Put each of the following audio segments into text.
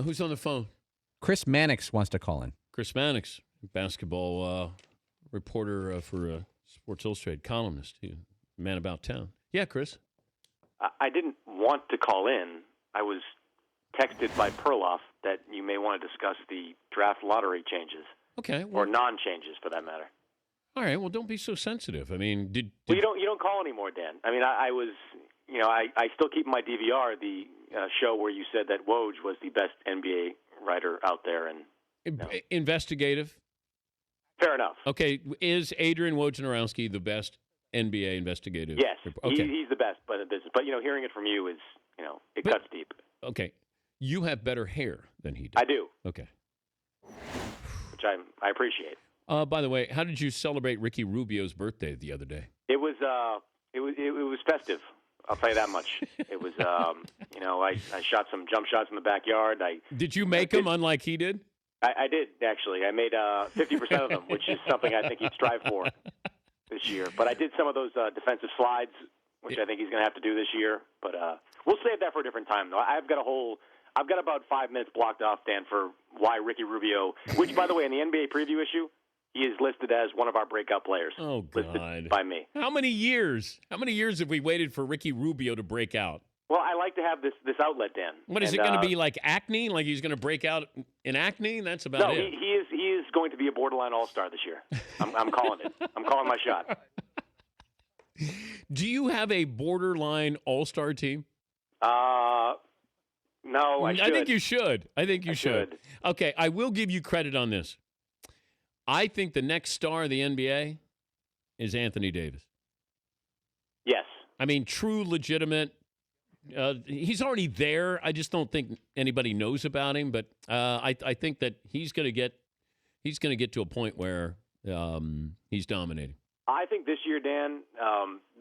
Who's on the phone? Chris Mannix wants to call in. Chris Mannix, basketball reporter for Sports Illustrated, columnist, man about town. Yeah, Chris. I didn't want to call in. I was texted by Perloff that you may want to discuss the draft lottery changes. Okay. Or non-changes, for that matter. All right. Well, don't be so sensitive. I mean, Well, you don't call anymore, Dan. I mean, I was, I still keep in my DVR the show where you said that Woj was the best NBA writer out there, and investigative. Fair enough. Okay. Is Adrian Wojnarowski the best NBA investigative? Yes. Okay. He's the best, but hearing it from you is, it cuts deep. Okay. You have better hair than he does. I do. Okay. Which I appreciate. By the way, how did you celebrate Ricky Rubio's birthday the other day? It was festive. I'll tell you that much. It was, I shot some jump shots in the backyard. Did you make them unlike he did? I did, actually. I made 50% of them, which is something I think he'd strive for this year. But I did some of those defensive slides, which I think he's going to have to do this year. But we'll save that for a different time, though. I've got about 5 minutes blocked off, Dan, for why Ricky Rubio, which, by the way, in the NBA preview issue, he is listed as one of our breakout players. Oh, God. Listed by me. How many years? How many years have we waited for Ricky Rubio to break out? Well, I like to have this outlet, Dan. What is it going to be, like acne? Like he's going to break out in acne? That's about it. No, he is going to be a borderline all-star this year. I'm calling it. I'm calling my shot. Do you have a borderline all-star team? No, I should. I think you should. I think you should. Okay, I will give you credit on this. I think the next star of the NBA is Anthony Davis. Yes. I mean, true, legitimate. He's already there. I just don't think anybody knows about him. But I think that he's going to get to a point where he's dominating. I think this year, Dan,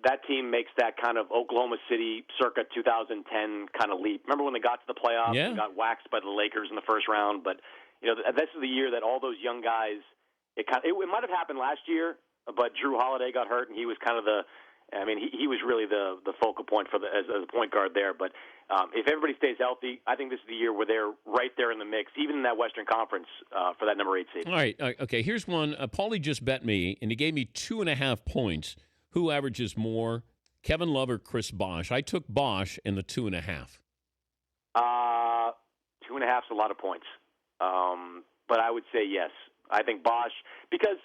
that team makes that kind of Oklahoma City circa 2010 kind of leap. Remember when they got to the playoffs and got waxed by the Lakers in the first round? But this is the year that all those young guys. It might have happened last year, but Drew Holiday got hurt, and he was kind of he was really the focal point as a point guard there. But if everybody stays healthy, I think this is the year where they're right there in the mix, even in that Western Conference for that number 8 seed. All right. Okay. Here's one. Paulie just bet me, and he gave me 2.5 points. Who averages more, Kevin Love or Chris Bosh? I took Bosh in the 2.5. 2.5 is a lot of points, but I would say yes. I think Bosh, because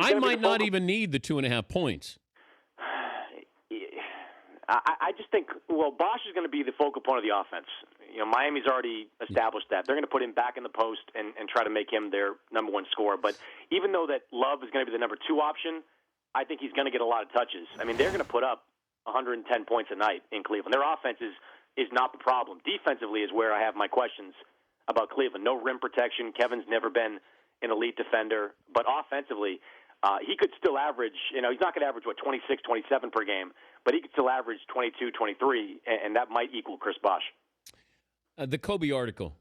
I might not even need the 2.5 points. I just think, Bosh is going to be the focal point of the offense. Miami's already established that. They're going to put him back in the post and try to make him their number one scorer. But even though that Love is going to be the number 2 option, I think he's going to get a lot of touches. I mean, they're going to put up 110 points a night in Cleveland. Their offense is not the problem. Defensively is where I have my questions about Cleveland. No rim protection. Kevin's never been an elite defender. But offensively, he could still average, he's not going to average, 26, 27 per game, but he could still average 22, 23, and that might equal Chris Bosh. The Kobe article.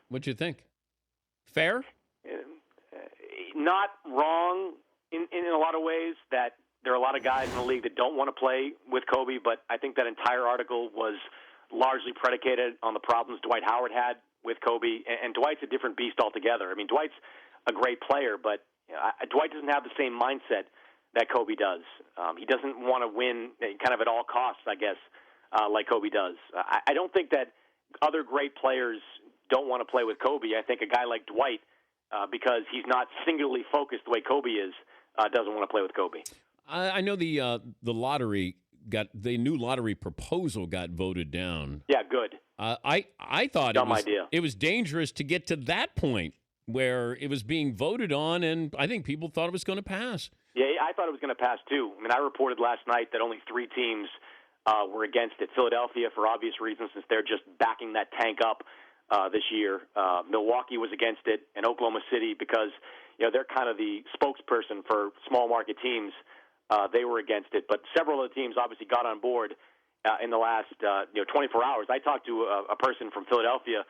What'd you think? Fair? Not wrong in a lot of ways, that there are a lot of guys in the league that don't want to play with Kobe, but I think that entire article was largely predicated on the problems Dwight Howard had with Kobe, and Dwight's a different beast altogether. I mean, Dwight's a great player, but Dwight doesn't have the same mindset that Kobe does. He doesn't want to win kind of at all costs, I guess, like Kobe does. I don't think that other great players don't want to play with Kobe. I think a guy like Dwight, because he's not singularly focused the way Kobe is, doesn't want to play with Kobe. I know the lottery the new lottery proposal got voted down. Yeah, good. I thought it was dangerous to get to that point where it was being voted on, and I think people thought it was going to pass. Yeah, I thought it was going to pass too. I mean, I reported last night that only 3 teams were against it. Philadelphia, for obvious reasons, since they're just backing that tank up this year. Milwaukee was against it, and Oklahoma City, because they're kind of the spokesperson for small market teams. They were against it, but several of the teams obviously got on board in the last 24 hours. I talked to a person from Philadelphia,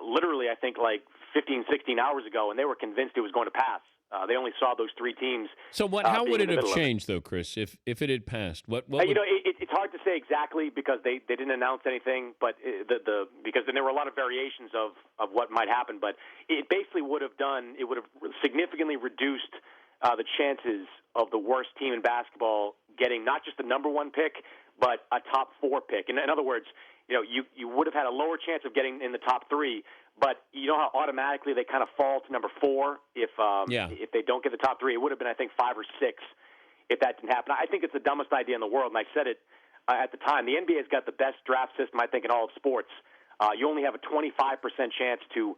literally I think like 15, 16 hours ago, and they were convinced it was going to pass. They only saw those three teams. So how would it have changed? changed, though, Chris, if it had passed? What would... It's hard to say exactly because they didn't announce anything, but because then there were a lot of variations of what might happen. But it basically would have significantly reduced the chances of the worst team in basketball getting not just the number one pick, but a top 4 pick. In other words, you would have had a lower chance of getting in the top 3, but you know how automatically they kind of fall to number 4 if they don't get the top 3. It would have been, I think, 5 or 6 if that didn't happen. I think it's the dumbest idea in the world, and I said it at the time. The NBA has got the best draft system, I think, in all of sports. You only have a 25% chance to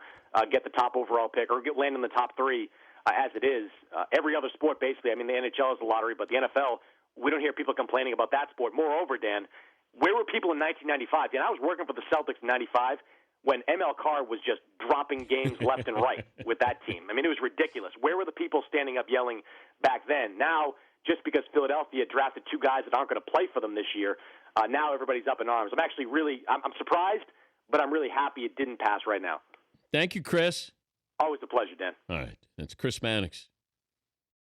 get the top overall pick or land in the top 3 as it is. Every other sport, basically, I mean, the NHL is a lottery, but the NFL, we don't hear people complaining about that sport. Moreover, Dan, where were people in 1995? Dan, I was working for the Celtics in 95 when ML Carr was just dropping games left and right with that team. I mean, it was ridiculous. Where were the people standing up yelling back then? Now, just because Philadelphia drafted 2 guys that aren't going to play for them this year, now everybody's up in arms. I'm actually I'm surprised, but I'm really happy it didn't pass right now. Thank you, Chris. Always a pleasure, Dan. All right. That's Chris Mannix.